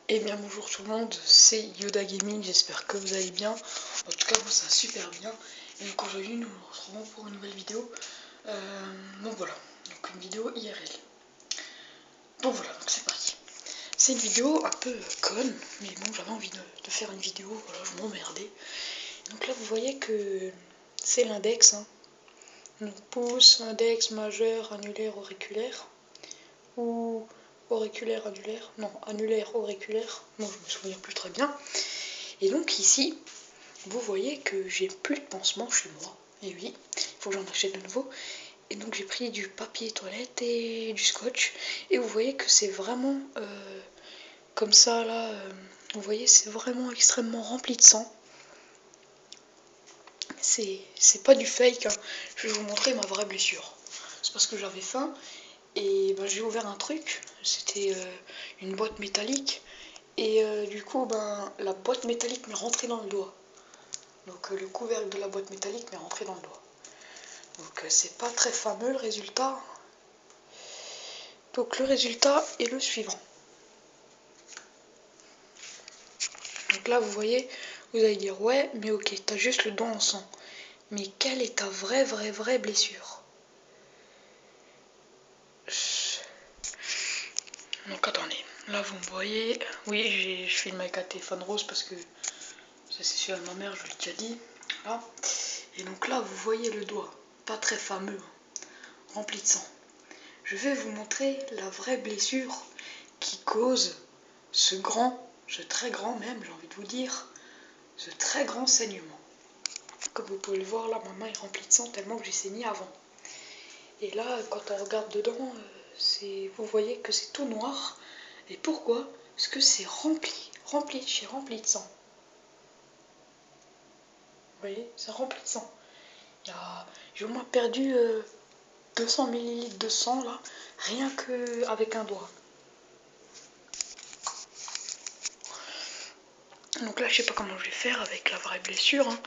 Et bien bonjour tout le monde, c'est Yoda Gaming, j'espère que vous allez bien. En tout cas moi ça va super bien. Et donc aujourd'hui nous nous retrouvons pour une nouvelle vidéo. Donc voilà, donc une vidéo IRL. Donc voilà, donc c'est parti. C'est une vidéo un peu conne, mais bon j'avais envie de faire une vidéo, voilà, je m'emmerdais. Donc là vous voyez que c'est l'index, hein. Donc pouce, index, majeur, annulaire, auriculaire. Ou auriculaire, annulaire, non, annulaire, auriculaire, non, je me souviens plus très bien. Et donc ici, vous voyez que j'ai plus de pansement chez moi, et oui, il faut que j'en achète de nouveau. Et donc j'ai pris du papier toilette et du scotch, et vous voyez que c'est vraiment comme ça là, vous voyez c'est vraiment extrêmement rempli de sang. C'est pas du fake, hein. Je vais vous montrer ma vraie blessure. C'est parce que j'avais faim, et ben, j'ai ouvert un truc, c'était une boîte métallique. Et du coup, ben, la boîte métallique m'est rentrée dans le doigt. Donc le couvercle de la boîte métallique m'est rentré dans le doigt. Donc c'est pas très fameux le résultat. Donc le résultat est le suivant. Donc là vous voyez, vous allez dire ouais, mais ok, t'as juste le doigt en sang. Mais quelle est ta vraie blessure? Donc attendez, là vous me voyez, oui je filme avec un téléphone rose parce que ça c'est celui de ma mère, je l'ai déjà dit. Voilà. Et donc là vous voyez le doigt, pas très fameux, rempli de sang. Je vais vous montrer la vraie blessure qui cause ce très grand même, j'ai envie de vous dire, ce très grand saignement. Comme vous pouvez le voir là, ma main est remplie de sang tellement que j'ai saigné avant. Et là, quand on regarde dedans, vous voyez que c'est tout noir. Et pourquoi? Parce que c'est rempli de sang. Vous voyez, c'est rempli de sang. J'ai au moins perdu 200 ml de sang là, rien qu'avec un doigt. Donc là je sais pas comment je vais faire avec la vraie blessure, hein,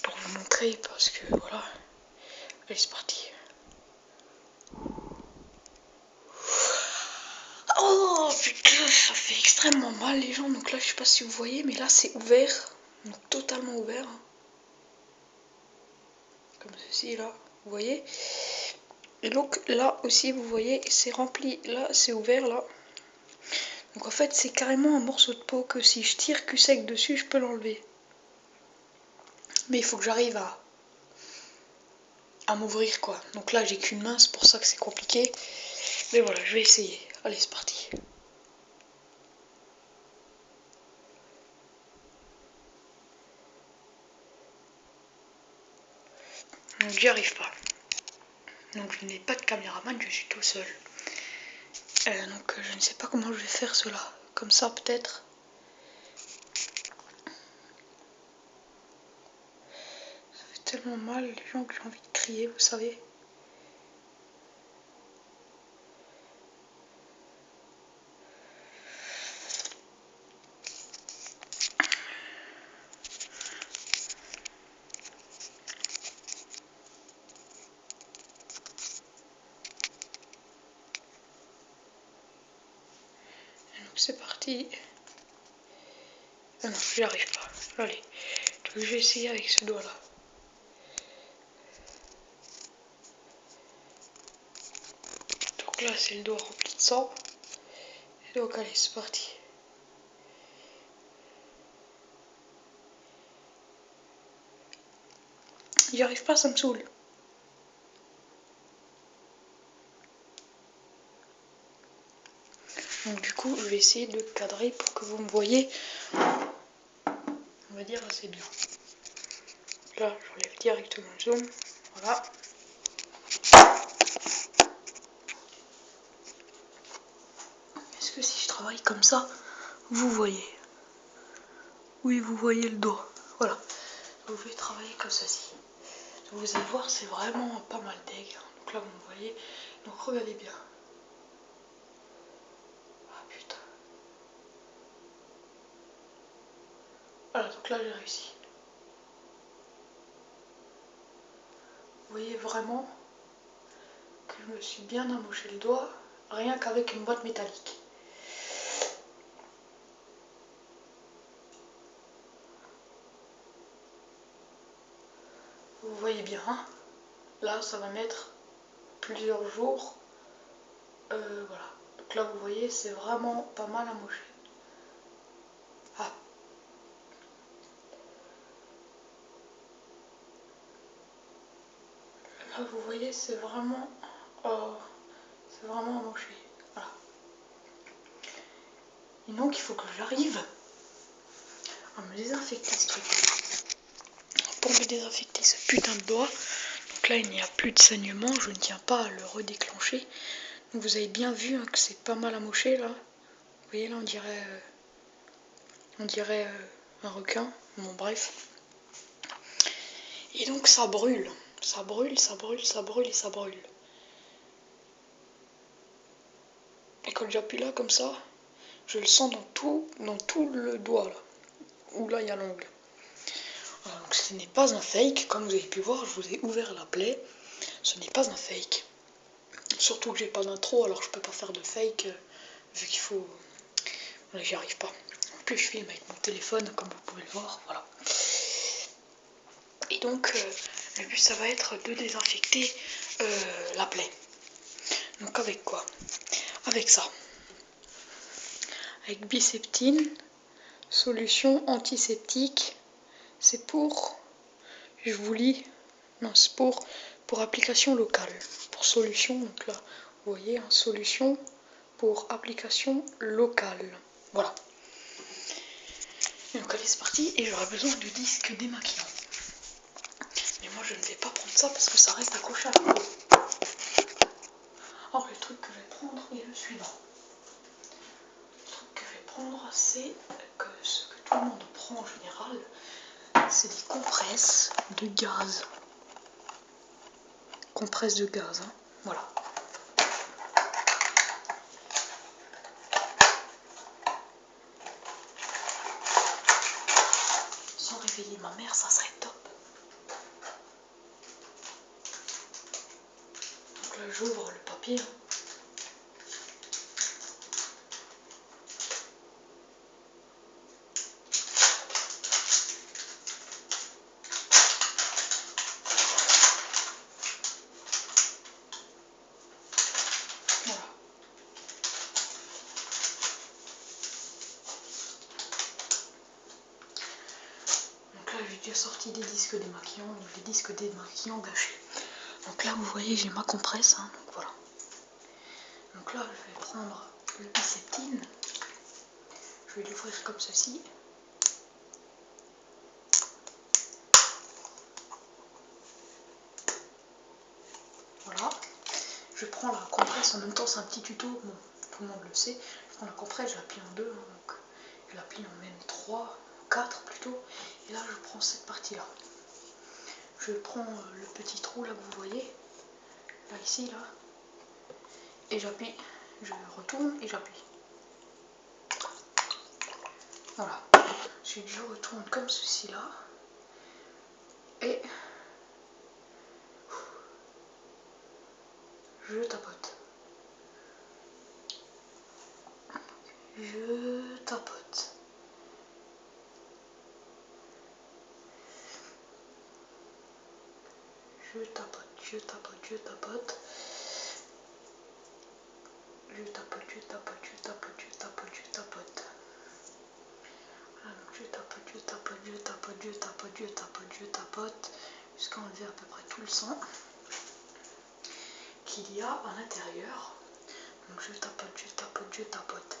pour vous montrer parce que voilà. Allez c'est parti. Oh putain, ça fait extrêmement mal les gens. Donc là je sais pas si vous voyez, mais là c'est ouvert, donc totalement ouvert, hein. Comme ceci là, vous voyez. Et donc là aussi vous voyez c'est rempli, là c'est ouvert là. Donc en fait c'est carrément un morceau de peau que si je tire cul sec dessus je peux l'enlever. Mais il faut que j'arrive à m'ouvrir quoi. Donc là j'ai qu'une main, c'est pour ça que c'est compliqué. Mais voilà, je vais essayer. Allez c'est parti. Donc j'y arrive pas. Donc je n'ai pas de caméraman, je suis tout seul. Donc je ne sais pas comment je vais faire cela. Comme ça peut-être. Ça fait tellement mal les gens que j'ai envie de crier, vous savez. Donc c'est parti. Ah non, j'y arrive pas. Allez, donc je vais essayer avec ce doigt là. Donc là c'est le doigt rempli de sang. Et donc allez c'est parti. J'y arrive pas, ça me saoule. Donc du coup je vais essayer de cadrer pour que vous me voyez. On va dire assez bien. Là j'enlève directement le zoom. Voilà. Est-ce que si je travaille comme ça, vous voyez? Oui, vous voyez le doigt. Voilà. Vous pouvez travailler comme ceci. Vous allez voir, c'est vraiment pas mal deg. Donc là, vous me voyez. Donc regardez bien. Ah putain. Voilà, donc là, j'ai réussi. Vous voyez vraiment que je me suis bien amoché le doigt, rien qu'avec une boîte métallique. vous voyez bien, hein. Là ça va mettre plusieurs jours. Voilà. Donc là vous voyez, c'est vraiment pas mal amoché. Ah. Là vous voyez, c'est vraiment amoché. Voilà. Et donc il faut que j'arrive à me désinfecter ce truc. Pour me désinfecter ce putain de doigt. Donc là il n'y a plus de saignement, je ne tiens pas à le redéclencher. Donc vous avez bien vu hein, que c'est pas mal amoché là. Vous voyez là on dirait un requin. Bon bref. Et donc ça brûle. Ça brûle, ça brûle, ça brûle et ça brûle. Et quand j'appuie là comme ça, je le sens dans tout le doigt là. Où là il y a l'ongle. Donc ce n'est pas un fake, comme vous avez pu voir, je vous ai ouvert la plaie. Ce n'est pas un fake. Surtout que j'ai pas d'intro, alors je peux pas faire de fake, vu qu'il faut... Voilà, j'y arrive pas. En plus je filme avec mon téléphone, comme vous pouvez le voir, voilà. Et donc, le but ça va être de désinfecter la plaie. Donc avec quoi? Avec ça. Avec Biseptine, solution antiseptique. C'est pour... Je vous lis. Non, c'est pour application locale. Pour solution, donc là, vous voyez, hein, solution pour application locale. Voilà. Et donc allez, c'est parti. Et j'aurai besoin de disque démaquillant. Mais moi, je ne vais pas prendre ça parce que ça reste accroché à la peau. Alors, le truc que je vais prendre est le suivant. Le truc que je vais prendre, c'est que ce que tout le monde prend en général, c'est des compresses de gaz. Compresses de gaz, hein. Voilà. Sans réveiller ma mère, ça serait top. Donc là, j'ouvre le papier. Voilà. Donc là, j'ai déjà sorti des disques démaquillants, des disques démaquillants gâchés. Donc là, vous voyez, j'ai ma compresse, hein, donc voilà. Donc là, je vais prendre le Biseptine. Je vais l'ouvrir comme ceci. Voilà. Je prends la compresse, en même temps, c'est un petit tuto, bon, tout le monde le sait. Je prends la compresse, je la plie en deux, hein, donc je la plie en même 3, 4 plutôt. Et là, je prends cette partie-là. Je prends le petit trou là que vous voyez, là ici, là, et j'appuie. Je retourne et j'appuie. Voilà. Ensuite, je retourne comme ceci là. Et je tapote. Je tapote. Je tapote, je tapote, je tapote. Je tapote, je tapote, je tapote, je tapote, je tapote. Voilà, donc je tapote, je tapote, je tapote, je tapote, je tapote, je tapote. Jusqu'à enlever à peu près tout le sang qu'il y a à l'intérieur. Donc je tapote, je tapote, je tapote.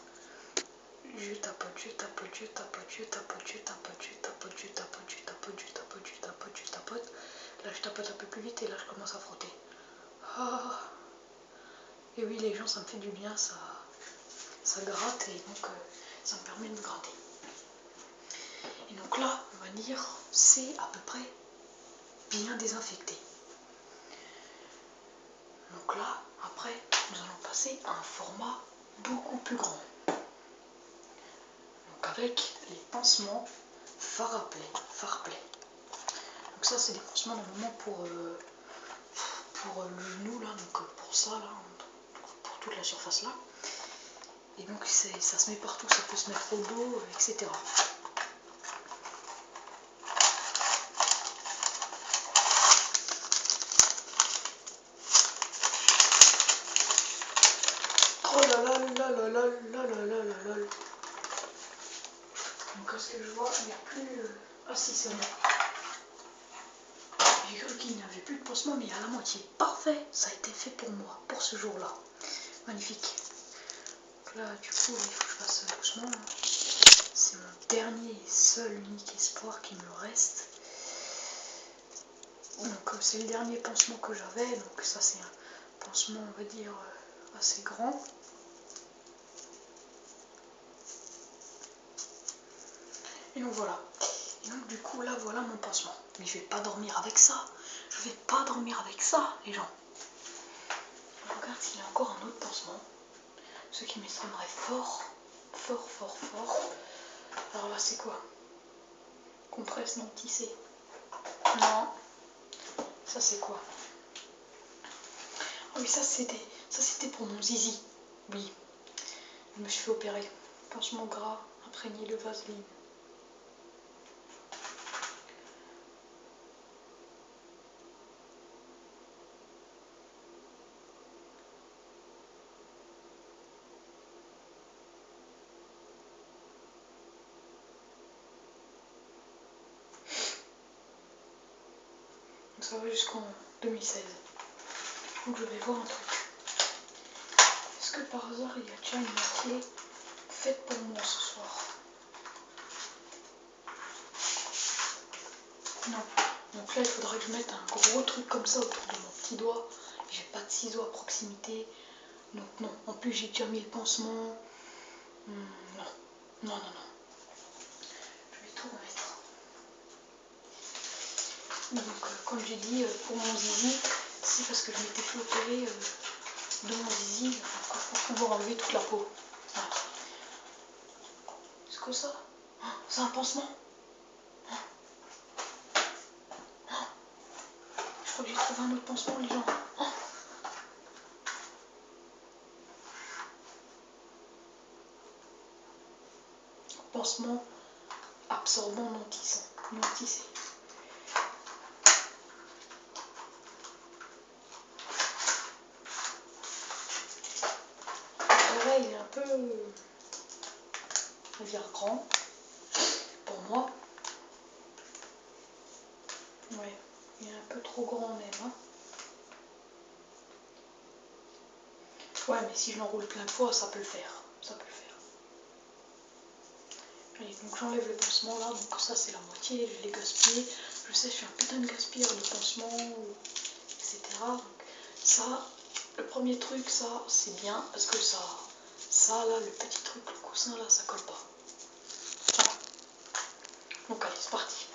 Je tapote, je tapote, je tapote, je tapote, je tapote, je tapote, je tapote, je tapote, je tapote, je tapote, je tapote. Là je tapote un peu plus vite et là je commence à frotter. Ah. Et oui les gens, ça me fait du bien, ça gratte et donc ça me permet de gratter. Et donc là, on va dire, c'est à peu près bien désinfecté. Donc là, après, nous allons passer à un format beaucoup plus grand. Donc avec les pansements Farplay. Donc ça, c'est des pansements normalement pour le genou, là, donc pour ça, là, pour toute la surface là. Et donc ça se met partout, ça peut se mettre au dos, etc. là là là là là là là. Donc à ce que je vois, il n'y a plus... Ah si, c'est bon. J'ai cru qu'il n'y avait plus de pansement, mais à la moitié. Parfait, ça a été fait pour moi, pour ce jour-là. Magnifique. Donc là, du coup, il faut que je fasse doucement. Hein. C'est mon dernier et seul unique espoir qui me reste. Donc c'est le dernier pansement que j'avais. Donc ça, c'est un pansement, on va dire, assez grand. Et donc voilà. Et donc du coup, là, voilà mon pansement. Mais je vais pas dormir avec ça. Je vais pas dormir avec ça, les gens. Je regarde s'il y a encore un autre pansement. Ce qui m'étonnerait fort, fort, fort, fort. Alors là, c'est quoi? Compresse non tissé. Non. Ça, c'est quoi? Ah oui, ça, c'était pour mon zizi. Oui. Je me suis fait opérer. Pansement gras, imprégné de vaseline. Donc ça va jusqu'en 2016. Donc je vais voir un truc. Est-ce que par hasard il y a déjà une moitié faite pour moi ce soir? Non. Donc là il faudrait que je mette un gros truc comme ça autour de mon petit doigt. J'ai pas de ciseaux à proximité. Donc non. En plus j'ai déjà mis le pansement. Non. Non, non, non. Je vais tout remettre. Donc comme j'ai dit pour mon zizi, c'est parce que je m'étais fait opérer de mon zizi pour pouvoir enlever toute la peau. Voilà. C'est quoi ça? C'est un pansement? Je crois que j'ai trouvé un autre pansement, les gens. Pansement absorbant non tissant. Non tissé. Là, il est un peu, on va dire, grand pour moi. Ouais, il est un peu trop grand même. Hein. Ouais, mais si je l'enroule plein de fois, ça peut le faire. Ça peut le faire. Allez, donc j'enlève le pansement là, donc ça c'est la moitié, je l'ai gaspillé. Je sais, je suis un putain de gaspilleur de pansement, etc. Donc ça, le premier truc, ça c'est bien, parce que ça là, le petit truc, le coussin là, ça colle pas. Voilà. Donc allez, c'est parti.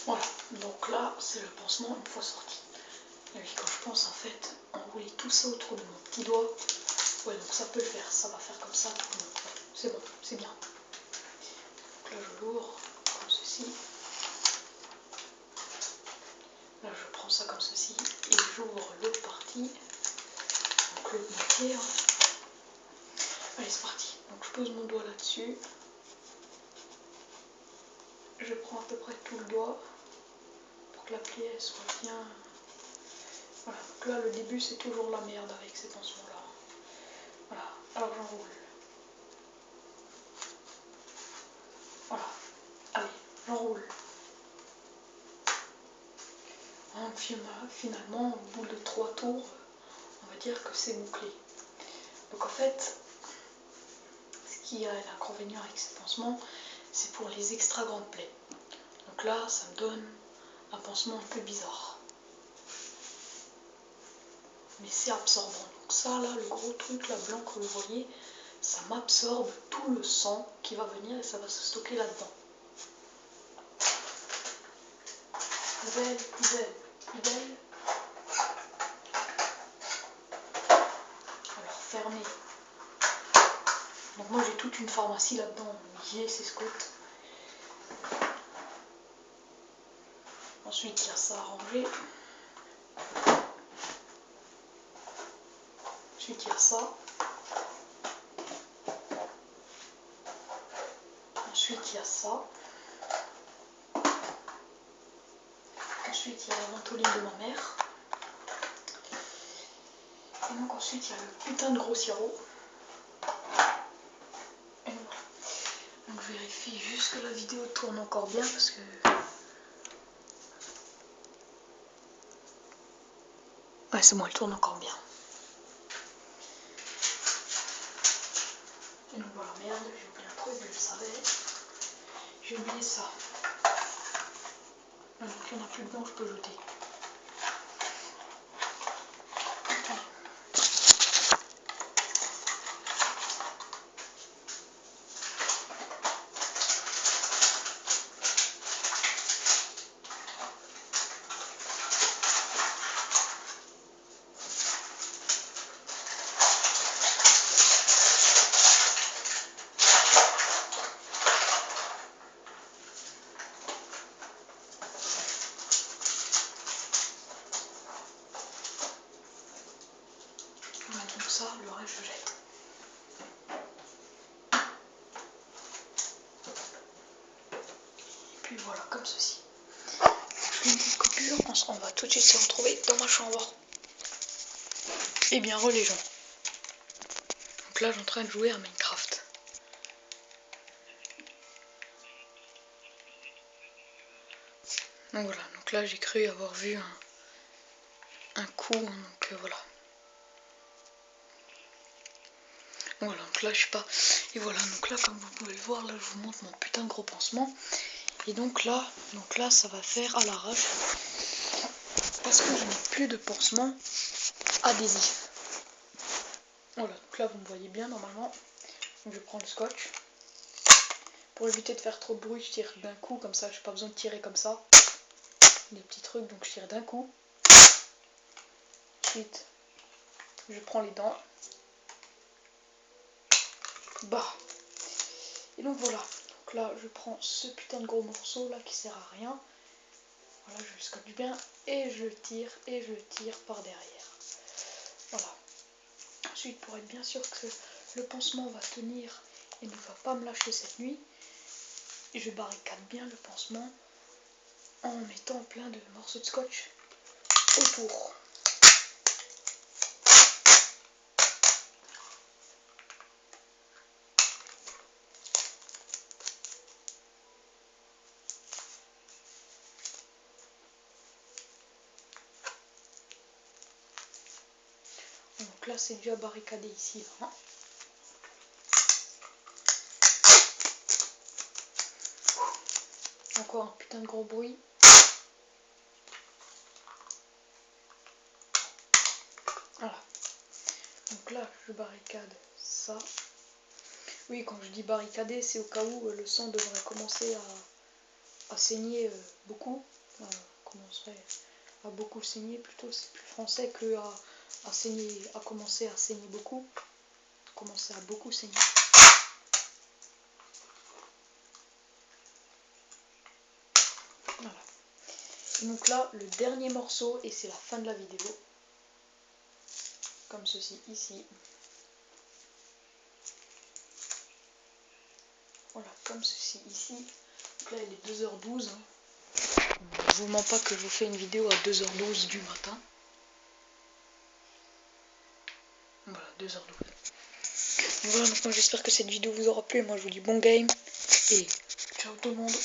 Voilà, donc là c'est le pansement une fois sorti. Et puis quand je pense en fait enrouler tout ça autour de mon petit doigt, ouais donc ça peut le faire, ça va faire comme ça tout le monde. Ouais, c'est bon, c'est bien. Donc là je l'ouvre comme ceci. Là je prends ça comme ceci et j'ouvre l'autre partie, donc l'autre moitié. Hein. Allez c'est parti, donc je pose mon doigt là-dessus. Je prends à peu près tout le doigt pour que la plie elle soit bien. Voilà, donc là le début c'est toujours la merde avec ces pansements là. Voilà, alors j'enroule. Voilà, allez, j'enroule. Donc finalement, au bout de 3 tours, on va dire que c'est bouclé. Donc en fait, ce qui a l'inconvénient avec ces pansements, c'est pour les extra grandes plaies. Donc là, ça me donne un pansement un peu bizarre. Mais c'est absorbant. Donc ça là, le gros truc là blanc que vous voyez, ça m'absorbe tout le sang qui va venir et ça va se stocker là-dedans. Poubelle, poubelle, poubelle. Alors fermé. Donc moi j'ai toute une pharmacie là-dedans, Mier, c'est Scott. Ensuite, il y a ça à ranger. Ensuite, il y a ça. Ensuite, il y a ça. Ensuite, il y a la ventoline de ma mère. Et donc ensuite, il y a le putain de gros sirop. Et voilà. Donc je vérifie juste que la vidéo tourne encore bien parce que... Ouais, c'est bon, elle tourne encore bien. Et donc voilà, merde, j'ai oublié un truc, je le savais. J'ai oublié ça. Donc il n'y en a plus dedans, je peux jeter. Voilà, donc ça, le reste je jette. Et puis voilà, comme ceci. Je fais une petite coupure, on va tout de suite se retrouver dans ma chambre. Et bien les gens. Donc là, je suis en train de jouer à Minecraft. Donc voilà, donc là j'ai cru avoir vu un coup, donc voilà. Voilà, donc là je sais pas. Et voilà, donc là comme vous pouvez le voir, là je vous montre mon putain de gros pansement. Et donc là ça va faire à l'arrache. Parce que je n'ai plus de pansement adhésif. Voilà, donc là vous me voyez bien normalement. Donc je prends le scotch. Pour éviter de faire trop de bruit, je tire d'un coup, comme ça j'ai pas besoin de tirer comme ça. Des petits trucs, donc je tire d'un coup. Ensuite, je prends les dents. Bah. Et donc voilà. Donc là, je prends ce putain de gros morceau là qui sert à rien. Voilà, je le scotche bien et je le tire par derrière. Voilà. Ensuite, pour être bien sûr que le pansement va tenir et ne va pas me lâcher cette nuit, je barricade bien le pansement en mettant plein de morceaux de scotch autour. Donc là c'est déjà barricadé ici. Hein. Encore un putain de gros bruit. Voilà. Donc là je barricade ça. Oui, quand je dis barricader, c'est au cas où le sang devrait commencer à saigner beaucoup. Commencerait à beaucoup saigner, plutôt c'est plus français que à saigner, à commencer à saigner beaucoup. Commencer à beaucoup saigner. Voilà. Et donc là, le dernier morceau, et c'est la fin de la vidéo. Comme ceci ici. Voilà, comme ceci ici. Donc là, il est 2h12. Hein. Je vous mens pas que je vous fais une vidéo à 2h12 du matin. Voilà, 2h12. Voilà, donc moi j'espère que cette vidéo vous aura plu. Moi je vous dis bon game et ciao tout le monde.